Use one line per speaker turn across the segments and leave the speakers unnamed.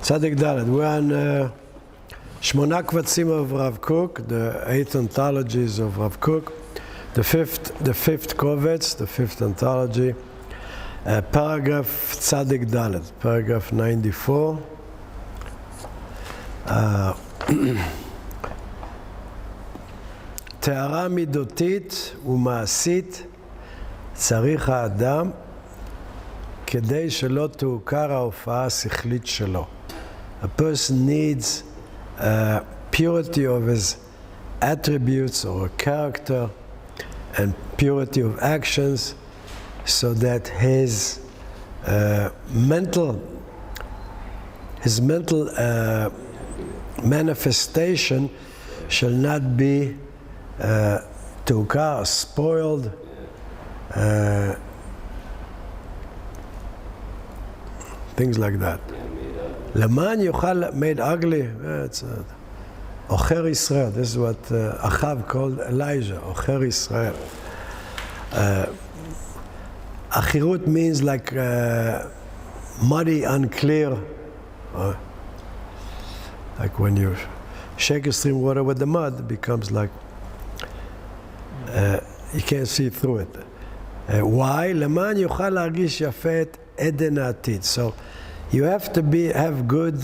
Zadik Dalet. We're on Shmoneh Kvatzim of Rav Kook, the 8 anthologies of Rav Kook, the fifth Kvetz, the 5th anthology, paragraph Zadik Dalet, paragraph 94. טהרה מידותית ומעשית צריך האדם כדי שלא תעוקר ההופעה השכלית שלו. A person needs purity of his attributes or character and purity of actions so that his mental manifestation shall not be תעוקר, spoiled, things like that. למען יוכל, made ugly, it's עוכר ישראל. This is what Achav called Elijah, עוכר ישראל. עכירות means like muddy, unclear. Like when you shake a stream water with the mud, it becomes like you can't see through it. Why? למען יוכל להרגיש יפה את עדן העתיד. So you have to have good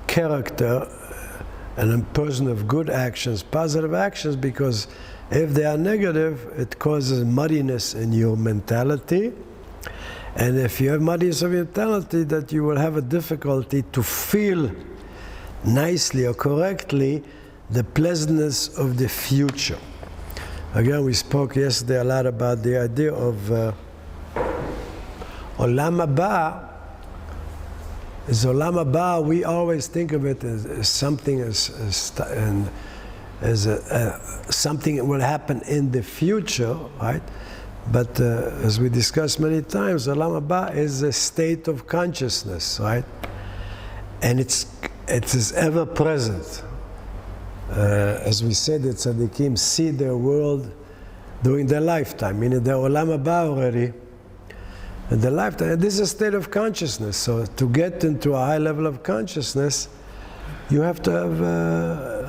character and a person of good actions, positive actions, because if they are negative, it causes muddiness in your mentality. And if you have muddiness of mentality, that you will have a difficulty to feel nicely or correctly the pleasantness of the future. Again, we spoke yesterday a lot about the idea of Olam Haba. Is Olam Haba, we always think of it as something something that will happen in the future, right? But as we discussed many times, Olam Haba is a state of consciousness, right? And it is ever present. As we said, the tzaddikim see their world during their lifetime, meaning they're Olam Haba already. In the lifetime, and this is a state of consciousness. So to get into a high level of consciousness, you have to have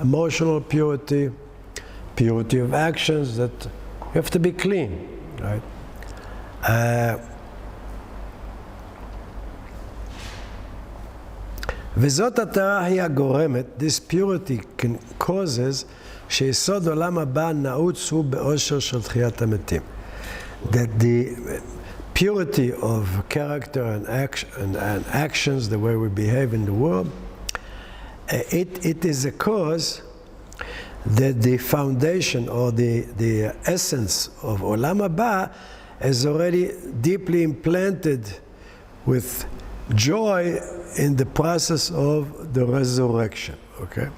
emotional purity, purity of actions, that you have to be clean, right? וזאת הטהרה היא הגורמת, this purity causes שיסוד עולם הבא נעוץ הוא באושר של תחיית המתים. That the purity of character and actions, the way we behave in the world, it is a cause that the foundation or the essence of Olam Haba is already deeply implanted with joy in the process of the resurrection, okay?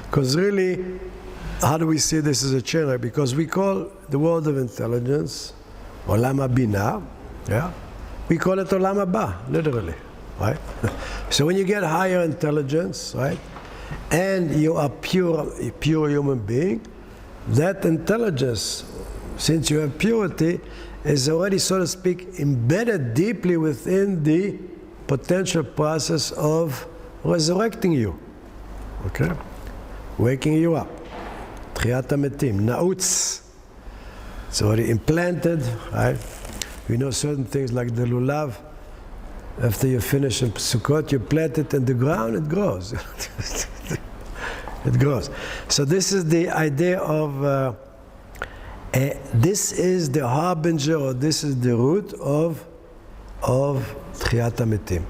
Because really, how do we see this as a chain? Because we call the world of intelligence Olam Habina, yeah? We call it Olam Haba, literally, right? So when you get higher intelligence, right, and you are a pure human being, that intelligence, since you have purity, is already, so to speak, embedded deeply within the potential process of resurrecting you, okay? Waking you up. Tchiyat HaMetim, Na'utz. It's already implanted, right? We know certain things like the lulav. After you finish in Sukkot, you plant it in the ground, it grows. It grows. So this is the idea of, this is the harbinger, or this is the root of Tchiyat HaMetim.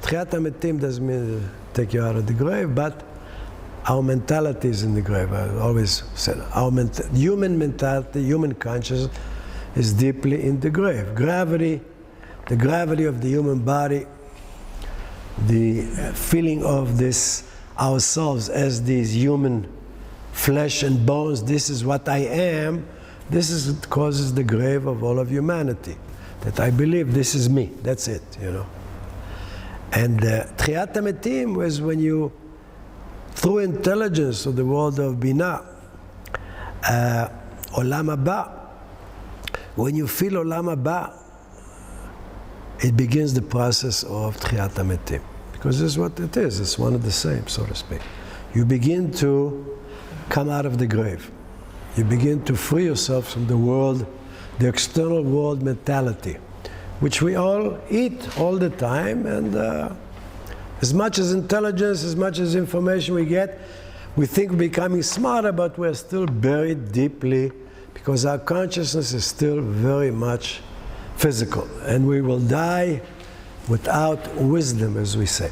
Tchiyat HaMetim doesn't mean take you out of the grave, but our mentality is in the grave. I always said, human mentality, human consciousness is deeply in the grave. Gravity, the gravity of the human body, the feeling of this ourselves as these human flesh and bones, this is what I am, this is what causes the grave of all of humanity. That I believe this is me, that's it, you know. And Tchiyat HaMetim was when you, through intelligence of the world of Binah, Olam Haba, when you feel Olam Haba, it begins the process of Tchiyat HaMetim. Because this is what it is. It's one of the same, so to speak. You begin to come out of the grave. You begin to free yourself from the world, the external world mentality, which we all eat all the time. And as much as intelligence, as much as information we get, we think we're becoming smarter, but we're still buried deeply because our consciousness is still very much physical. And we will die without wisdom, as we say.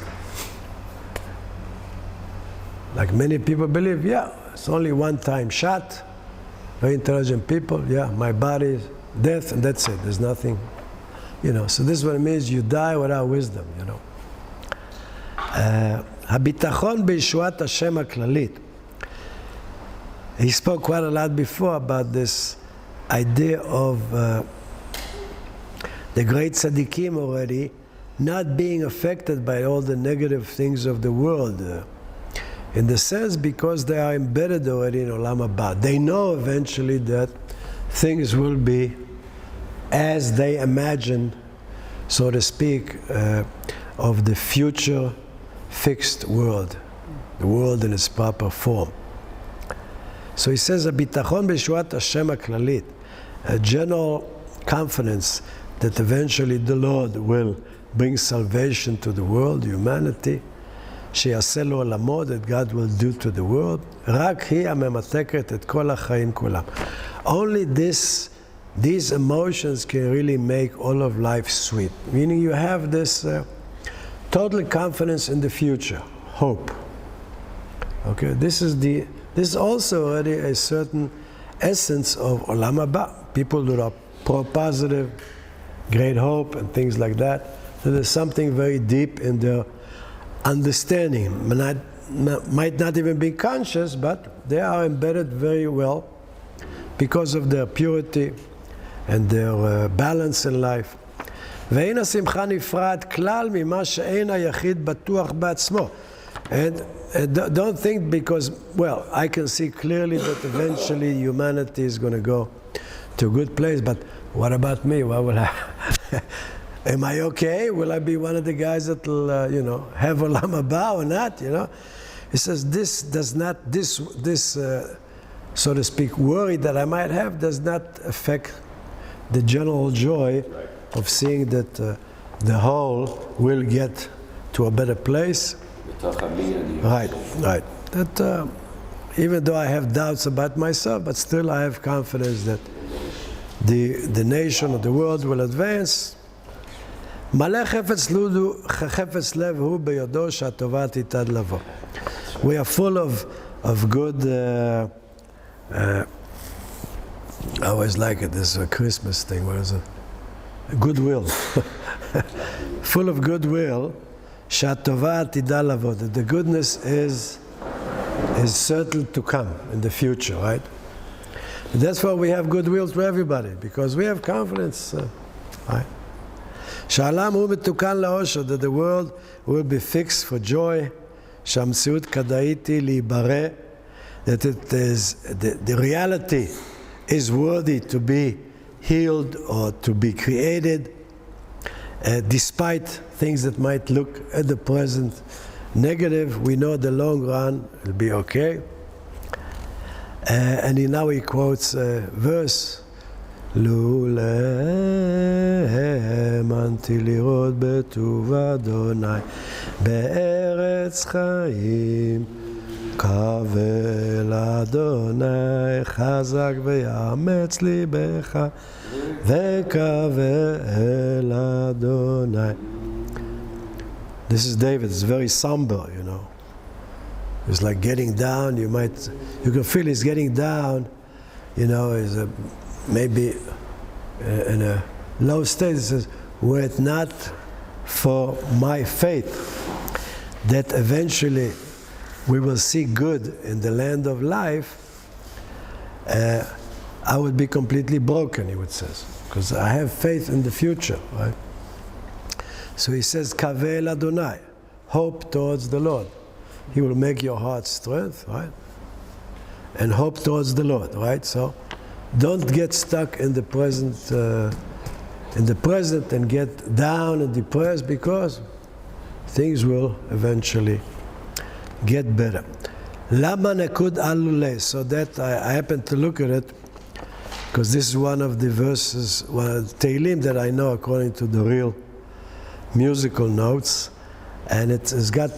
Like many people believe, yeah, it's only one-time shot. Very intelligent people, yeah, my body is death, and that's it. There's nothing, So this is what it means, you die without wisdom, הביטחון בישועת השם הכללית. He spoke quite a lot before about this idea of the great Zadikim already not being affected by all the negative things of the world. In the sense, because they are embedded already in Olam Haba. They know eventually that things will be as they imagine, so to speak, of the future fixed world, the world in its proper form. So he says, "Habitachon b'Yeshuat Hashem HaKlalit," a general confidence that eventually the Lord will bring salvation to the world, humanity, שיעשה לו עולמו, that God will do to the world, רק היא הממתקת את כל החיים כולם. Only these emotions can really make all of life sweet. Meaning you have this total confidence in the future, hope. Okay, this is also already a certain essence of Olam Haba. People that are pro-positive, great hope and things like that. So there's something very deep in their understanding. Might not even be conscious, but they are embedded very well because of their purity and their balance in life. ואין השמחה נפרד כלל ממה שאין היחיד בטוח בעצמו. And don't think because, well, I can see clearly that eventually humanity is going to go to a good place, but what about me? What will I? Am I okay? Will I be one of the guys that will, have Olam Haba or not? He says this does not, so to speak, worry that I might have does not affect the general joy of seeing that the whole will get to a better place. Right. That even though I have doubts about myself, but still I have confidence that the nation or the world will advance. מלא חפץ לב הוא ביודו שהטובה עתיד לבוא. We are full of good, I always like it, this is a Christmas thing, what is it? Goodwill. Full of goodwill, שהטובה עתידה לבוא. That the goodness is certain to come in the future, right? And that's why we have goodwill to everybody, because we have confidence, right? שהעולם הוא מתוקן לאושר, that the world will be fixed for joy, שהמציאות כדאית היא להיברא, that it is, the reality is worthy to be healed or to be created, despite things that might look at the present negative. We know the long run will be okay. And now he quotes a verse, לו האמנתי לראות בטוב אדוני בארץ חיים, קבל אדוני חזק ויאמץ ליבך וקבל אדוני. This is David. It's very somber, It's like getting down. You can feel he's getting down, is maybe in a low state. It says, were it not for my faith that eventually we will see good in the land of life, I would be completely broken, he would say, because I have faith in the future, right? So he says, Kavel Adonai, hope towards the Lord. He will make your heart strength, right? And hope towards the Lord, right? So don't get stuck in the present in the present and get down and depressed, because things will eventually get better. Lama nekud alule. So that I happened to look at it, because this is one of the verses, one of the Tehillim that I know according to the real musical notes, and it's got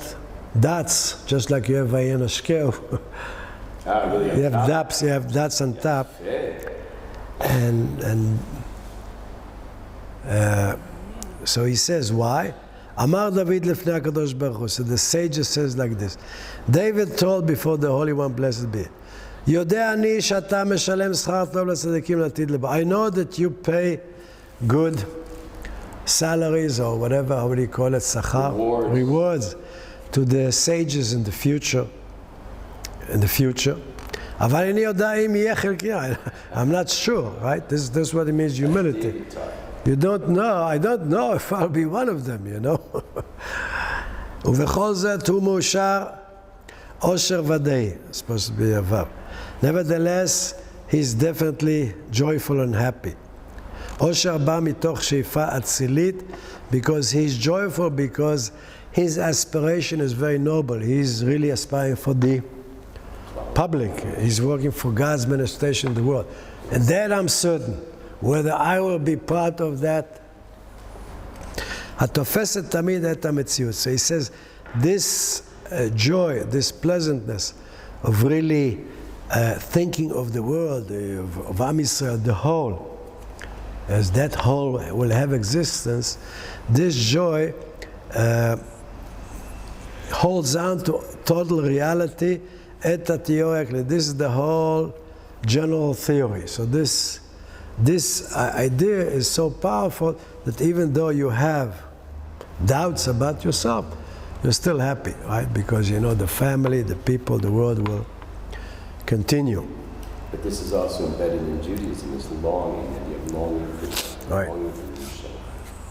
dots, just like you have Vayen Ashkeu.
Really?
You have dots, you have dots on top, and so he says, why? Amar David lefnei HaKadosh Baruch Hu. So the sage says like this: David told before the Holy One, blessed be, Yodeh ani shata meshalem schar tov l'tzadikim l'atid leba. I know that you pay good salaries, or whatever, how do you call it, sachar, rewards to the sages in the future. אבל אני יודע אם יהיה חלקי. I'm not sure, right? This is what it means, humility. You don't know, I don't know if I'll be one of them, you know. ובכל זאת הוא מאושר עושר ודאי, supposed to be above. Nevertheless, he's definitely joyful and happy. עושר בא מתוך שאיפה אצילית, because he's joyful, because his aspiration is very noble. He's really aspiring for the public. He's working for God's manifestation in the world. And that I'm certain, whether I will be part of that. התופסת תמיד את המציאות. So he says, this joy, this pleasantness of really thinking of the world, of Am Yisrael, the whole, as that whole will have existence, this joy holds on to total reality. This is the whole general theory. So this idea is so powerful that even though you have doubts about yourself, you're still happy, right? Because you know the family, the people, the world will continue.
But this is also embedded in Judaism, this longing, that you have longing for,
right.
Longing for Hashem.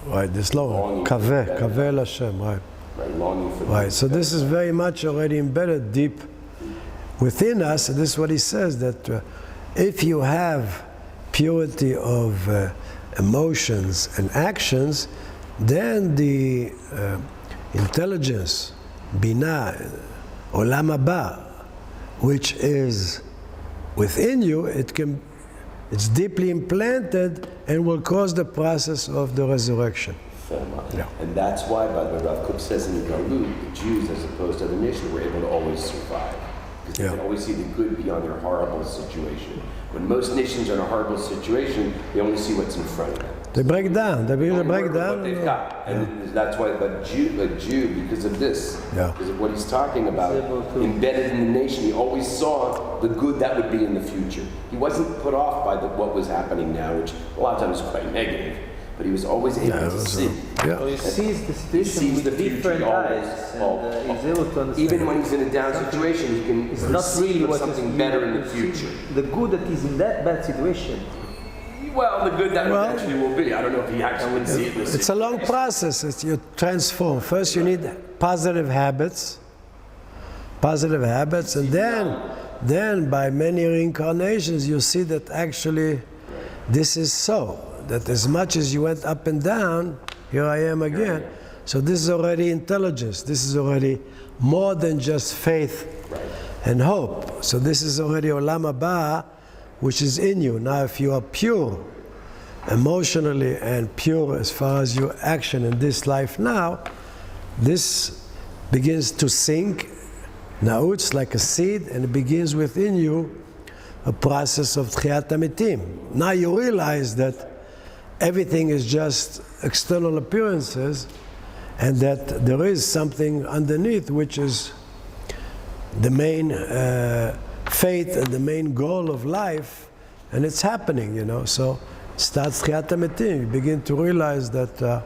Right, this longing, kaveh Hashem, right.
Right, longing for
right. So this is very much already embedded deep within us, and this is what he says, that if you have purity of emotions and actions, then the intelligence, binah, olam haba, which is within you, it's deeply implanted and will cause the process of the resurrection.
Yeah. And that's why, by the way, Rav Kook says in the Galut, the Jews, as opposed to other nations, were able to always survive. Because they can always see the good beyond their horrible situation. When most nations are in a horrible situation, they only see what's in front of them.
They break down. They break down.
What they've got. And that's why, but Jew, because of this, because of what he's talking about, embedded in the nation, he always saw the good that would be in the future. He wasn't put off by what was happening now, which a lot of times is quite negative. But he was always able to see.
So he sees the situation with different eyes, and he's able to understand.
Even when he's in a down situation, he can
it's not really what
something better in the future.
The good that is in that bad situation.
Well, the good that eventually will be. I don't know if he actually would see it.
It's a long process. You transform. First, you need positive habits, and then by many reincarnations, you see that actually this is so. That as much as you went up and down, here I am again. So this is already intelligence. This is already more than just faith and hope. So this is already olam haba, which is in you. Now if you are pure emotionally and pure as far as your action in this life now, this begins to sink. Now it's like a seed, and it begins within you a process of tchiyat hamitim. Now you realize that everything is just external appearances, and that there is something underneath which is the main faith and the main goal of life, and it's happening, you know. So starts tchiyat hamitim. You begin to realize that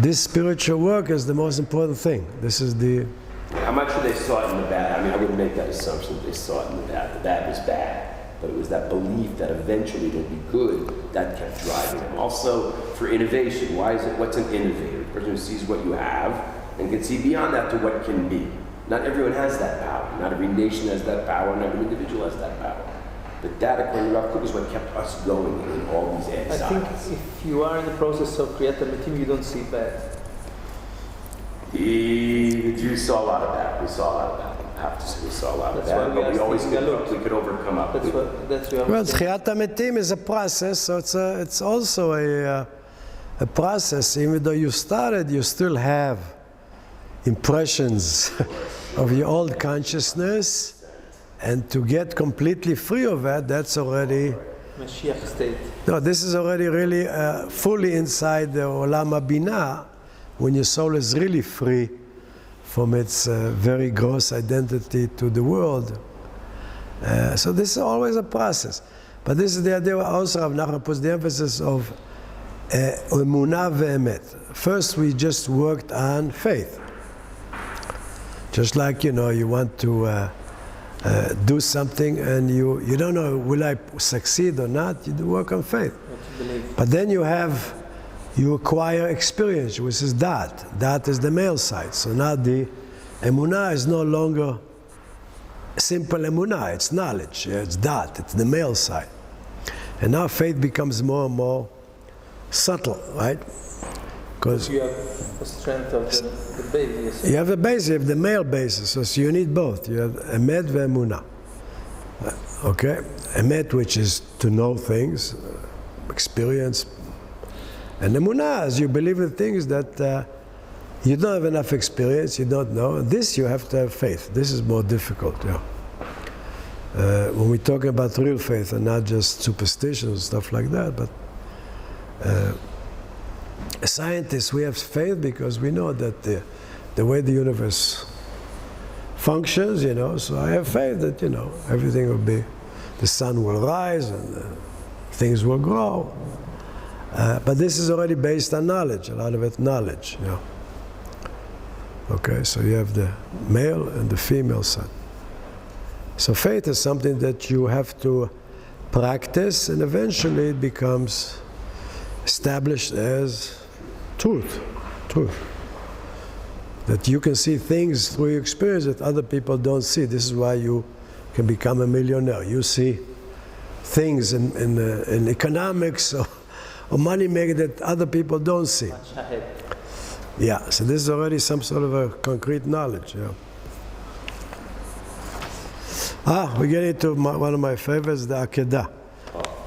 this spiritual work is the most important thing. This is the...
I'm not sure they saw it in the bad. I mean, I wouldn't make that assumption that they saw it in the bad. The bad was bad. But it was that belief that eventually it'll be good that kept driving them. Also, for innovation, what's an innovator? The person who sees what you have and can see beyond that to what can be. Not everyone has that power. Not every nation has that power. Not every individual has that power. The data, according to Rav Kook, is what kept us going in all these exiles.
I think if you are in the process of Kriyat HaMetim, you don't see bad.
The Jews saw a lot of that. We saw a lot of that. I have to say we saw a lot of that, but we always could overcome up.
Well, Kehillat HaMetim is a process, so it's also a process. Even though you started, you still have impressions of your old consciousness, and to get completely free of that, that's already
Mashiach state.
No, this is already really fully inside the Olam HaBinah, when your soul is really free from its very gross identity to the world. So this is always a process. But this is the idea also Rav Nachman puts the emphasis of emunah ve'emet. First we just worked on faith. Just like, you want to do something and you don't know, will I succeed or not? You do work on faith. But then you acquire experience, which is dat. Dat is the male side. So now the emunah is no longer simple emunah, it's knowledge, it's dat, it's the male side. And now faith becomes more and more subtle, right? Because
you have the strength of the base.
You have the base, you have the male basis, so you need both. You have emet ve'emunah. Okay? Emet, which is to know things, experience. And emunah is you believe in things that you don't have enough experience, you don't know. This you have to have faith. This is more difficult, yeah. When we're talking about real faith and not just superstitions and stuff like that, but scientists, we have faith because we know that the way the universe functions, so I have faith that, everything will be, the sun will rise and things will grow. But this is already based on knowledge, a lot of it knowledge. Yeah. Okay, so you have the male and the female side. So faith is something that you have to practice, and eventually it becomes established as truth. That you can see things through your experience that other people don't see. This is why you can become a millionaire. You see things in economics or money making that other people don't see. Yeah, so this is already some sort of a concrete knowledge. Yeah. We get into one of my favorites, the Akedah.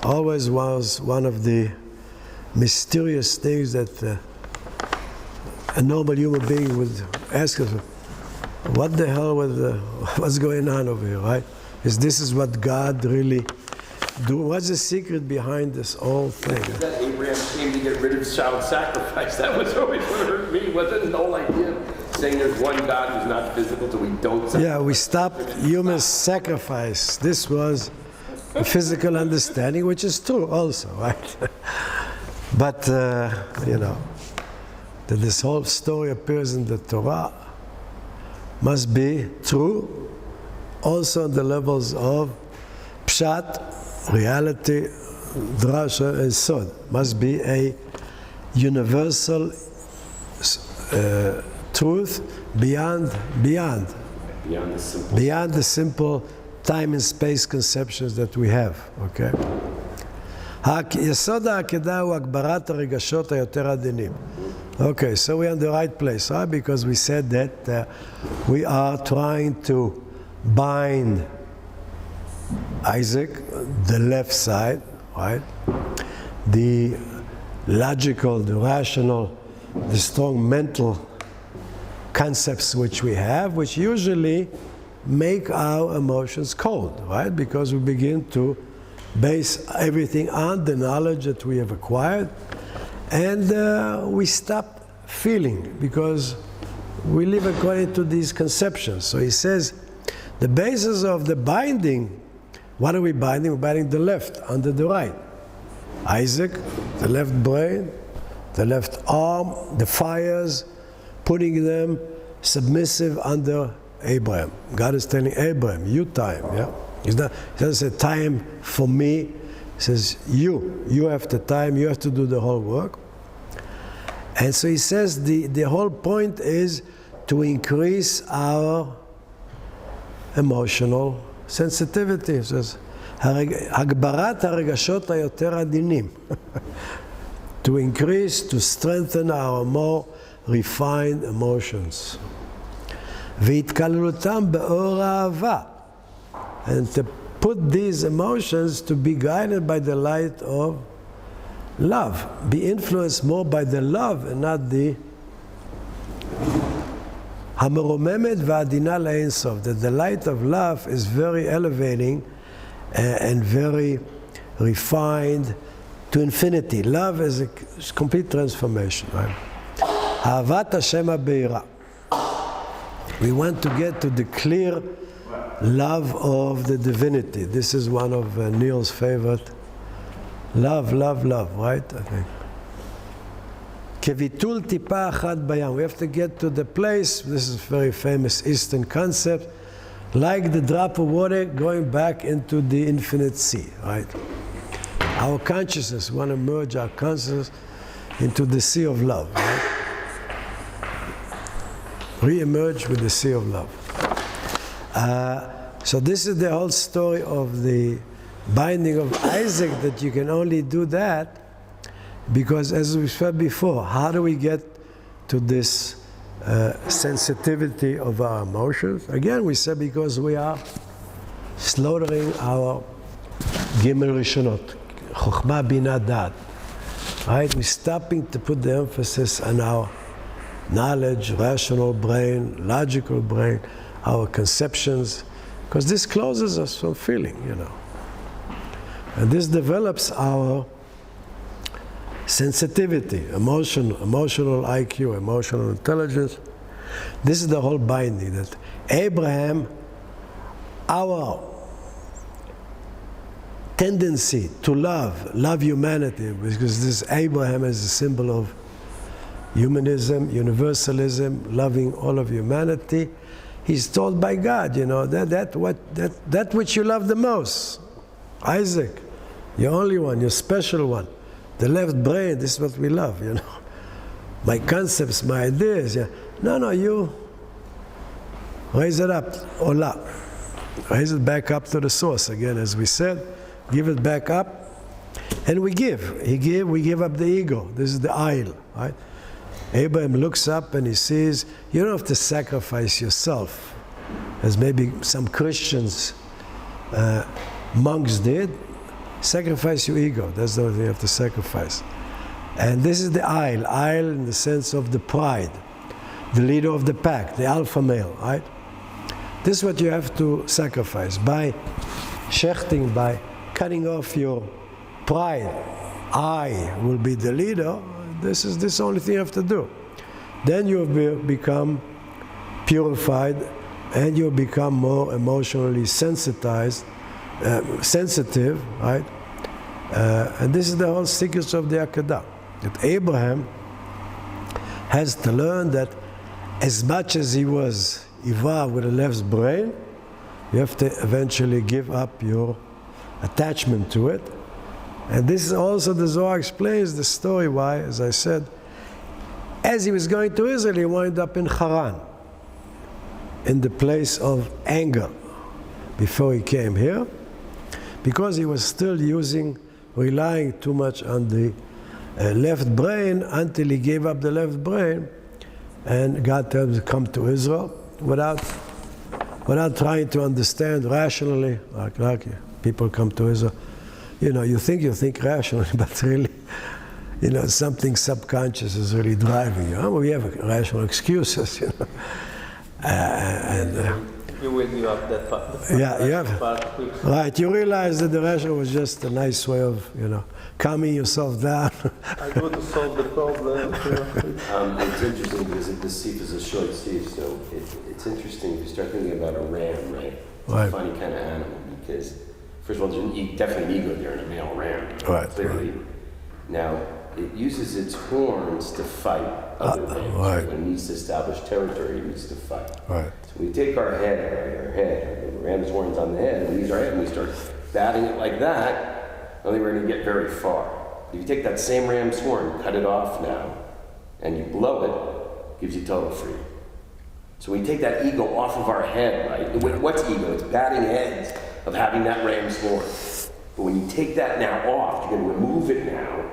Always was one of the mysterious things that a normal human being would ask us, what the hell what's going on over here, right? This is what God really do? What's the secret behind this whole thing?
That Abraham came to get rid of child sacrifice. That was always what hurt me. Wasn't the whole idea saying there's one God who's not physical, so we don't sacrifice?
Yeah, we stopped human sacrifice. This was a physical understanding, which is true also, right? But, that this whole story appears in the Torah must be true also on the levels of Pshat, reality, Drasha, and Sod. Must be a universal truth beyond the simple time and space conceptions that we have, okay? יסוד העקדה הוא הגברת הרגשות היותר עדינים. Okay, so we're on the right place, right? Because we said that we are trying to bind Isaac, the left side, right? The logical, the rational, the strong mental concepts which we have, which usually make our emotions cold, right? Because we begin to base everything on the knowledge that we have acquired, and we stop feeling because we live according to these conceptions. So he says the basis of the binding, what are we binding? We're binding the left under the right. Isaac, the left brain, the left arm, the fires, putting them submissive under Abraham. God is telling Abraham, you time, yeah? He doesn't say time for me. He says you have the time, you have to do the whole work. And so he says the whole point is to increase our emotional sensitivity. He says, הגברת הרגשות היותר עדינים. To increase, to strengthen our more refined emotions. והתקללותם באור האהבה. And to put these emotions to be guided by the light of love. Be influenced more by the love and not the המרוממת והעדינה לאינסוף. That the light of love is very elevating and very refined to infinity. Love is a complete transformation, right? אהבת השם הבהירה. We want to get to the clear love of the divinity. This is one of Neil's favorite. Love, love, love, right? I think. כביטול טיפה אחת בים. We have to get to the place, this is a very famous Eastern concept, like the drop of water going back into the infinite sea, right? Our consciousness, we want to merge our consciousness into the sea of love, right? Re-emerge with the sea of love. So this is the whole story of the binding of Isaac, that you can only do that because, as we said before, how do we get to this sensitivity of our emotions? Again, we said because we are slaughtering our Gimel Rishonot, Chokhmah Binah Dat. Right? We're stopping to put the emphasis on our knowledge, rational brain, logical brain, our conceptions, because this closes us from feeling, you know. And this develops our sensitivity, emotional IQ, emotional intelligence. This is the whole binding, that Abraham, our tendency to love humanity, because this Abraham is a symbol of humanism, universalism, loving all of humanity. He's told by God, you know, that which you love the most, Isaac, you're only one, you're special one. The left brain, this is what we love, you know. My concepts, my ideas, yeah. No, you raise it up, Olah. Raise it back up to the source again, as we said. Give it back up, and we give. We give up the ego. This is the aisle, right? Abraham looks up and he sees, you don't have to sacrifice yourself, as maybe some Christians, monks did. Sacrifice your ego. That's the only thing you have to sacrifice. And this is the aisle in the sense of the pride, the leader of the pack, the alpha male, right? This is what you have to sacrifice by shechting, by cutting off your pride. I will be the leader. This is the only thing you have to do. Then you become purified, and you become more emotionally sensitive, right? And this is the whole secret of the Akedah. That Abraham has to learn that as much as he was Ivar with the left brain, you have to eventually give up your attachment to it. And this is also, the Zohar explains the story why, as I said, as he was going to Israel, he wound up in Haran, in the place of anger, before he came here, because he was still relying too much on the left brain until he gave up the left brain, and God told him to come to Israel without trying to understand rationally, like people come to Israel. You know, you think rationally, but really, you know, something subconscious is really driving you. We have rational excuses, you know.
You will give up that part.
Yeah, you have. Right, you realize that the rational was just a nice way of, you know, calming yourself down.
I go to solve the problem.
It's interesting because this seif is a short seif, so it's interesting if you start thinking about a ram, right? It's a funny kind of animal because, first of all, there's definitely an ego there in a male ram, clearly. Right. Now, it uses its horns to fight other rams. Right. When it needs to establish territory, it needs to fight. Right. So we take our head, the ram's horns on the head, and we use our head and we start batting it like that, I don't think we're going to get very far. If you take that same ram's horn, cut it off now, and you blow it, gives you total freedom. So we take that ego off of our head, right? What's ego? It's batting heads of having that ram's horn. But when you take that now off, you're going to remove it now,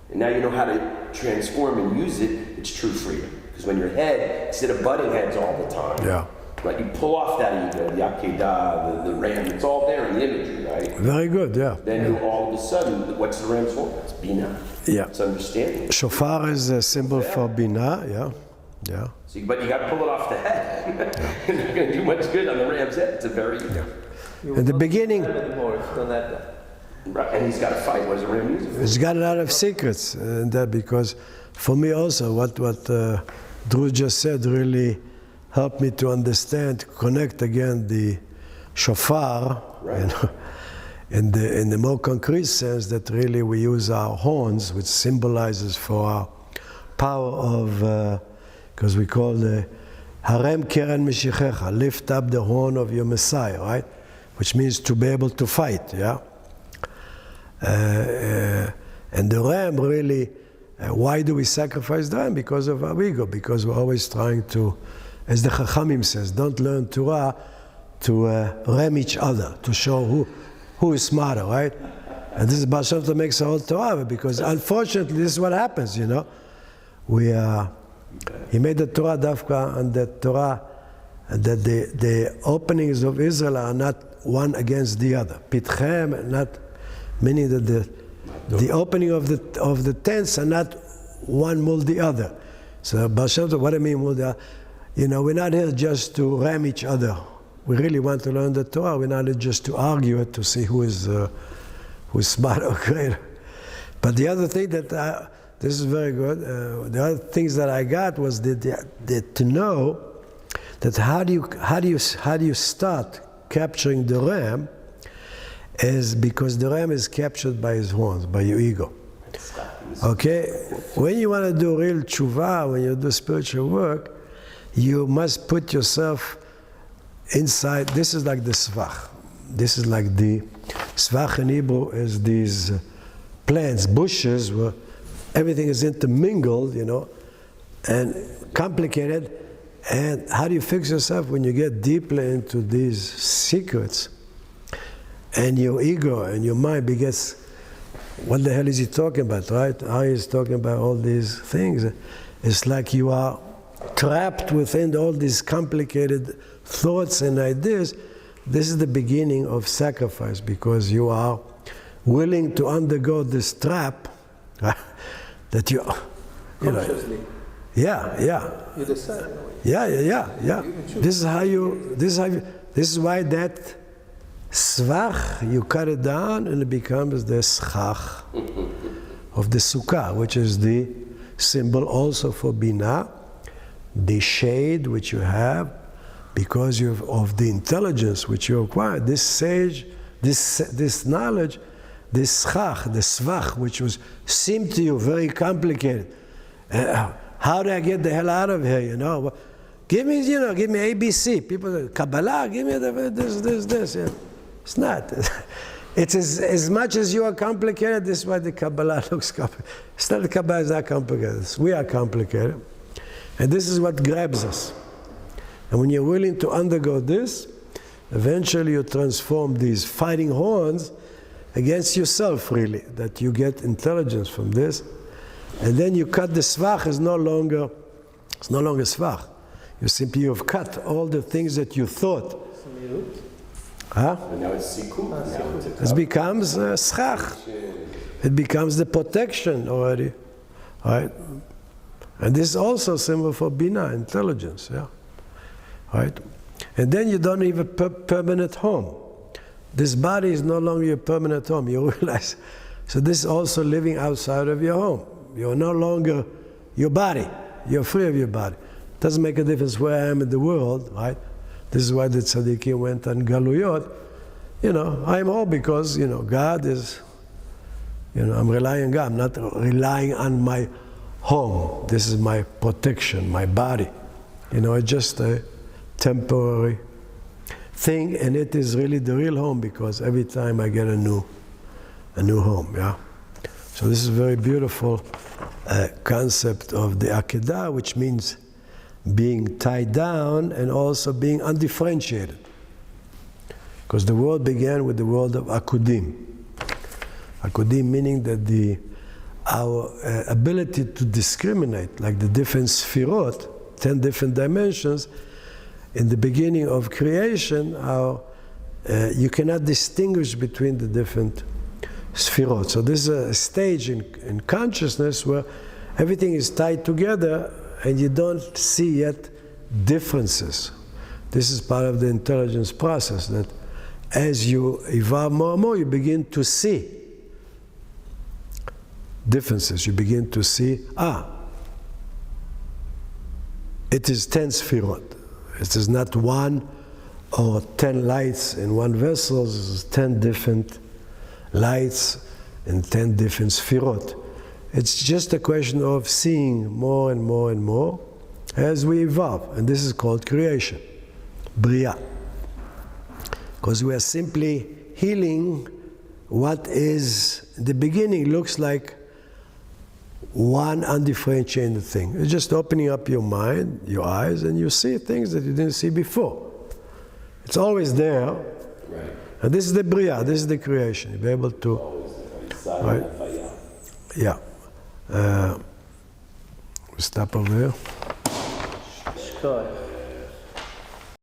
and now you know how to transform and use it, it's true freedom. Because when your head, instead of butting heads all the time, right, you pull off that ego, the akedah, the ram, it's all there in the imagery, right?
Very good, yeah.
Then you all of a sudden, what's the ram's for? It's Binah.
Yeah.
It's understanding.
Shofar is a symbol for Binah, yeah.
So, but you got to pull it off the head. You're not going to do much good on the ram's head. It's a very...
In the beginning...
Right, and he's got to fight. What does a ram use it for?
He's got a lot of secrets in that, because for me also, what Drew just said really helped me to understand, to connect again the shofar,
right.
In the more concrete sense, that really we use our horns, which symbolizes for our power of, because we call the harem keren mishichecha, lift up the horn of your Messiah, right? Which means to be able to fight, yeah? And the ram really, why do we sacrifice the ram? Because of our ego, because we're always trying to, as the Chachamim says, don't learn Torah to ram each other, to show who is smarter, right? And this is Baal Shem Tov makes a whole Torah, because unfortunately this is what happens, you know. He made the Torah Dafka, and the Torah, that the openings of Israel are not one against the other. Pitchem, not meaning that the opening of the tents are not one mul the other. So Baal Shem Tov, what I mean mul the other, you know, we're not here just to ram each other. We really want to learn the Torah. We're not here just to argue it, to see who's smart or greater. But the other thing that this is very good. The other things that I got was to know that how do you start capturing the ram, is because the ram is captured by his horns, by your ego. Okay, when you want to do real tshuva, when you do spiritual work, you must put yourself inside. This is like the svach. This is like the svach in Hebrew is these plants, bushes, where everything is intermingled, you know, and complicated. And how do you fix yourself when you get deeply into these secrets, and your ego and your mind begins, what the hell is he talking about, right? How is talking about all these things? It's like you are trapped within all these complicated thoughts and ideas. This is the beginning of sacrifice, because you are willing to undergo this trap that you
consciously.
Yeah.
You decide.
Yeah. This is why that svach, you cut it down and it becomes the schach of the sukkah, which is the symbol also for binah, the shade which you have, because of the intelligence which you acquire, this sage, this knowledge, this schach, the svach, which seemed to you very complicated. How do I get the hell out of here? You know, give me ABC. People, Kabbalah, give me this. Yeah. It's not. It's as much as you are complicated. This is why the Kabbalah looks complicated. It's not the Kabbalah is not complicated. We are complicated, and this is what grabs us. And when you're willing to undergo this, eventually you transform these fighting horns against yourself. Really, that you get intelligence from this. And then you cut the svach, it's no longer svach. You've cut all the things that you thought. Huh?
And now it's sikum.
It becomes schach. It becomes the protection already. Right? And this is also a symbol for binah, intelligence. Yeah. Right? And then you don't have a permanent home. This body is no longer your permanent home. You realize. So this is also living outside of your home. You're no longer your body. You're free of your body. Doesn't make a difference where I am in the world, right? This is why the tzaddikim went on galuyot. You know, I'm home because, you know, God is, you know, I'm relying on God. I'm not relying on my home. This is my protection, my body. You know, it's just a temporary thing, and it is really the real home, because every time I get a new home, yeah? So this is a very beautiful concept of the Akedah, which means being tied down and also being undifferentiated. Because the world began with the world of Akudim. Hakodim meaning that our ability to discriminate, like the different sfirot, 10 different dimensions, in the beginning of creation, you cannot distinguish between the different sfirot. So this is a stage in consciousness where everything is tied together and you don't see yet differences. This is part of the intelligence process, that as you evolve more and more, you begin to see differences. You begin to see, it is 10 sfirot. It is not 1 or 10 lights in one vessel. It is 10 different lights and 10 different sfirot. It's just a question of seeing more and more and more as we evolve. And this is called creation, Bria. Because we are simply healing what is, in the beginning, looks like one undifferentiated thing. It's just opening up your mind, your eyes, and you see things that you didn't see before. It's always there.
Right.
And this is the Bria, this is the creation. You'll be able to... Right? Yeah. We stop over here.